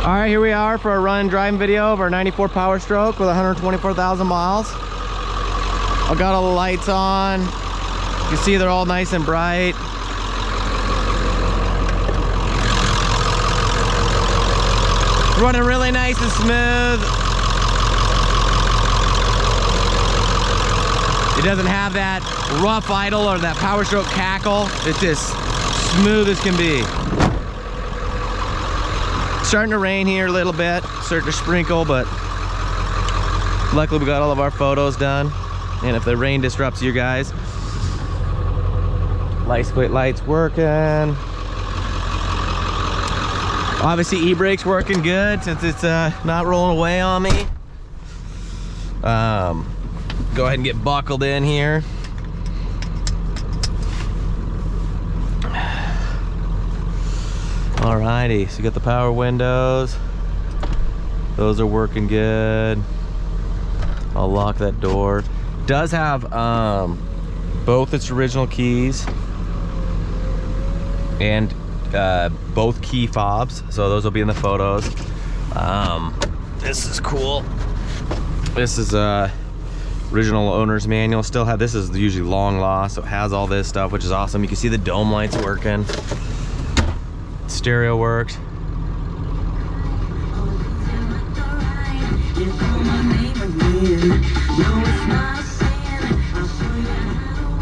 All right, here we are for a run and driving video of our 94 Power Stroke with 124,000 miles. I got all the lights on. You can see they're all nice and bright. Running really nice and smooth. It doesn't have that rough idle or that Power Stroke cackle. It's just smooth as can be. Starting to rain here a little bit, starting to sprinkle, but luckily we got all of our photos done. And if the rain disrupts you guys, license plate lights working. Obviously e-brake's working good since it's not rolling away on me. Go ahead and get buckled in here. Alrighty, so you got the power windows. Those are working good. I'll lock that door. Does have both its original keys and both key fobs, so those will be in the photos. This is cool. This is original owner's manual. Still have, this is usually long lost, so it has all this stuff, which is awesome. You can see the dome lights working. Stereo works. So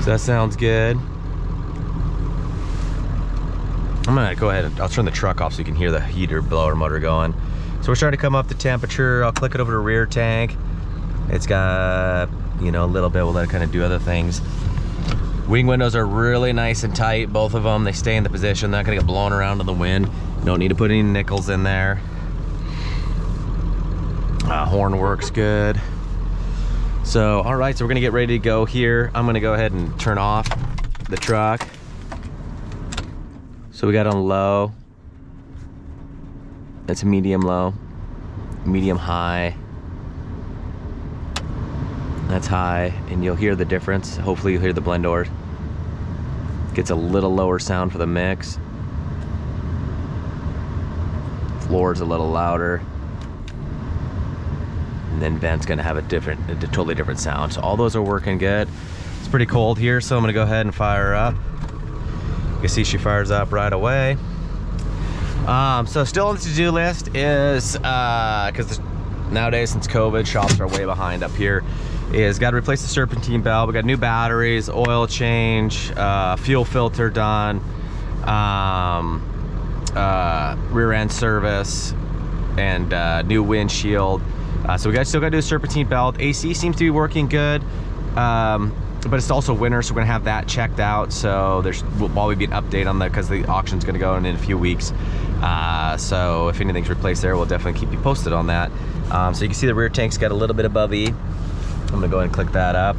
that sounds good. I'm gonna go ahead and I'll turn the truck off so you can hear the heater blower motor going. So we're starting to come up the temperature. I'll click it over to rear tank. It's got, you know, a little bit. We'll let it kind of do other things. Wing windows are really nice and tight, both of them. They stay in the position. They're not gonna get blown around in the wind. Don't need to put any nickels in there. Horn works good. So, all right, so we're gonna get ready to go here. I'm gonna go ahead and turn off the truck. So we got on low. It's medium low, medium high. That's high, and you'll hear the difference. Hopefully you'll hear the blend door. Gets a little lower sound for the mix. Floor's a little louder. And then vent's gonna have a totally different sound. So all those are working good. It's pretty cold here, so I'm gonna go ahead and fire her up. You can see she fires up right away. So still on the to-do list is, because nowadays since COVID, shops are way behind up here, is got to replace the serpentine belt. We got new batteries, oil change, fuel filter done, rear end service, and new windshield. So we still got to do a serpentine belt. AC seems to be working good, but it's also winter, so we're gonna have that checked out. So will probably be an update on that because the auction's gonna go in a few weeks. So if anything's replaced there, we'll definitely keep you posted on that. So you can see the rear tank's got a little bit above E. I'm gonna go ahead and click that up.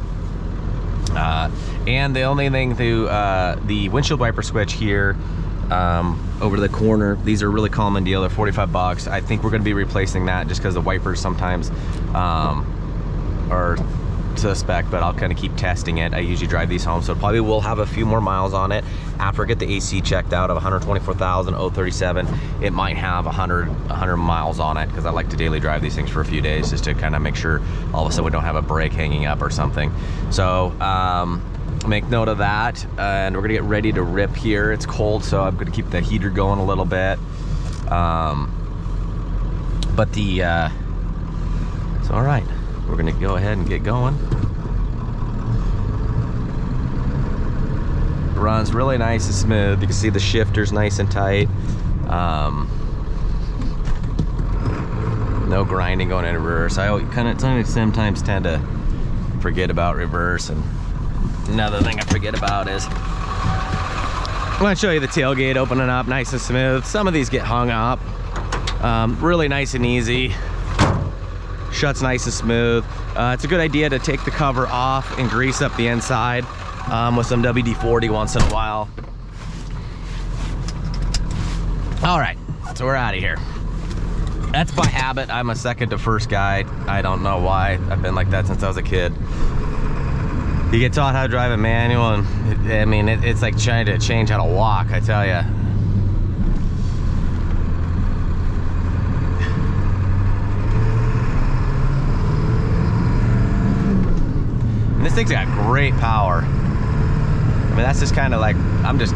And the only thing the windshield wiper switch here, over to the corner, these are really common deal. They're 45 bucks. I think we're gonna be replacing that just because the wipers sometimes are suspect, but I'll kind of keep testing it. I usually drive these home, so probably will have a few more miles on it after I get the AC checked out of 124,037. It might have 100 miles on it because I like to daily drive these things for a few days just to kind of make sure all of a sudden we don't have a brake hanging up or something. So make note of that, and we're gonna get ready to rip here. It's cold, so I'm gonna keep the heater going a little bit. So all right, we're gonna go ahead and get going. Runs really nice and smooth. You can see the shifter's nice and tight. No grinding going into reverse. I sometimes tend to forget about reverse, and another thing I forget about is I'm gonna show you the tailgate opening up nice and smooth. Some of these get hung up. Really nice and easy. Shuts nice and smooth. It's a good idea to take the cover off and grease up the inside with some WD-40 once in a while. All right, so we're out of here. That's by habit. I'm a second to first guy. I don't know why. I've been like that since I was a kid. You get taught how to drive a manual, and it's like trying to change how to walk, I tell you. thing's got great power. I mean, that's just kind of like, I'm just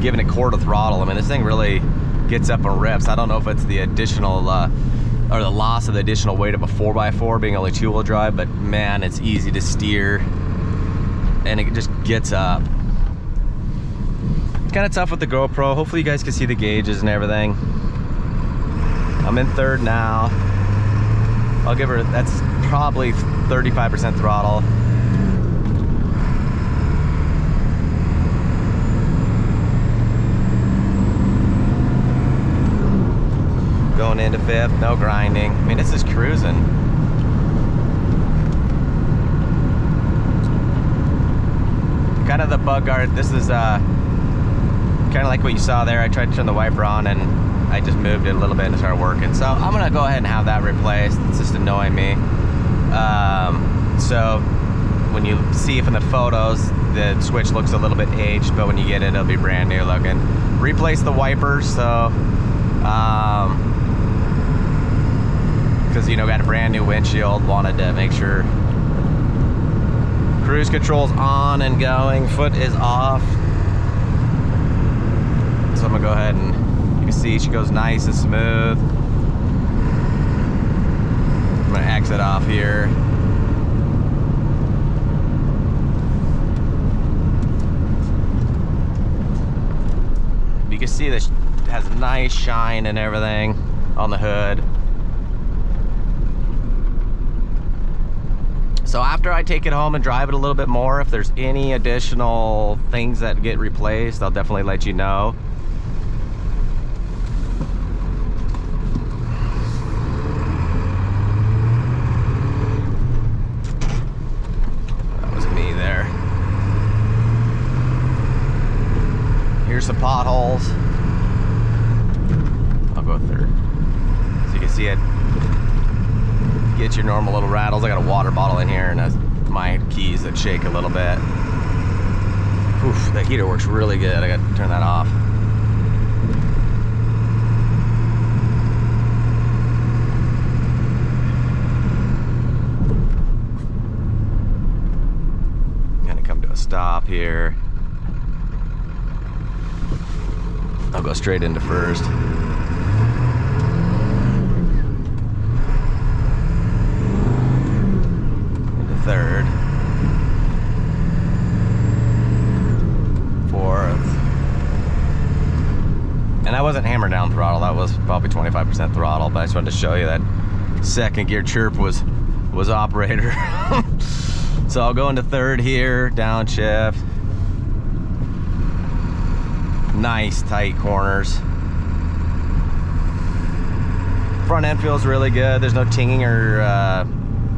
giving it quarter throttle. I mean, this thing really gets up and rips. I don't know if it's the additional, or the loss of the additional weight of a 4x4 being only 2-wheel drive, but man, it's easy to steer and it just gets up. Kind of tough with the GoPro. Hopefully you guys can see the gauges and everything. I'm in third now. I'll give her, that's probably 35% throttle. Going into fifth, no grinding. I mean, this is cruising. Kind of the bug guard. This is kind of like what you saw there. I tried to turn the wiper on and I just moved it a little bit and it started working. So I'm gonna go ahead and have that replaced. It's just annoying me. So when you see it from the photos, the switch looks a little bit aged, but when you get it, it'll be brand new looking. Replace the wipers, so because, you know, got a brand new windshield, wanted to make sure cruise control's on and going, foot is off. So I'm gonna go ahead and, you can see she goes nice and smooth. I'm gonna exit off here. You can see that it has nice shine and everything on the hood. So after I take it home and drive it a little bit more, if there's any additional things that get replaced, I'll definitely let you know. That was me there. Here's some potholes. I'll go third. So you can see it. Get your normal little rattles. I got a water bottle in here and my keys that shake a little bit. Oof, that heater works really good. I got to turn that off. I'm gonna come to a stop here. I'll go straight into first. Third, fourth, and I wasn't hammered down throttle. That was probably 25% throttle, but I just wanted to show you that second gear chirp was operator. So I'll go into third here, downshift. Nice tight corners. Front end feels really good. There's no tinging or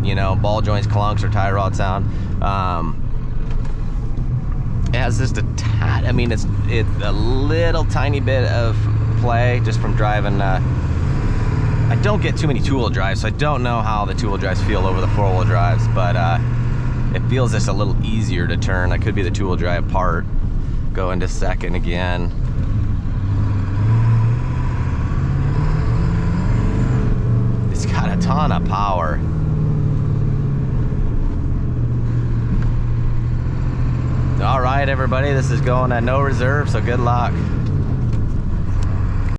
you know, ball joints, clunks, or tie rod sound. It has just a tad, I mean, it's a little tiny bit of play just from driving. I don't get too many two-wheel drives, so I don't know how the two-wheel drives feel over the four-wheel drives, but it feels just a little easier to turn. That could be the two-wheel drive part. Go into second again. It's got a ton of power. All right, everybody, this is going at no reserve, so good luck.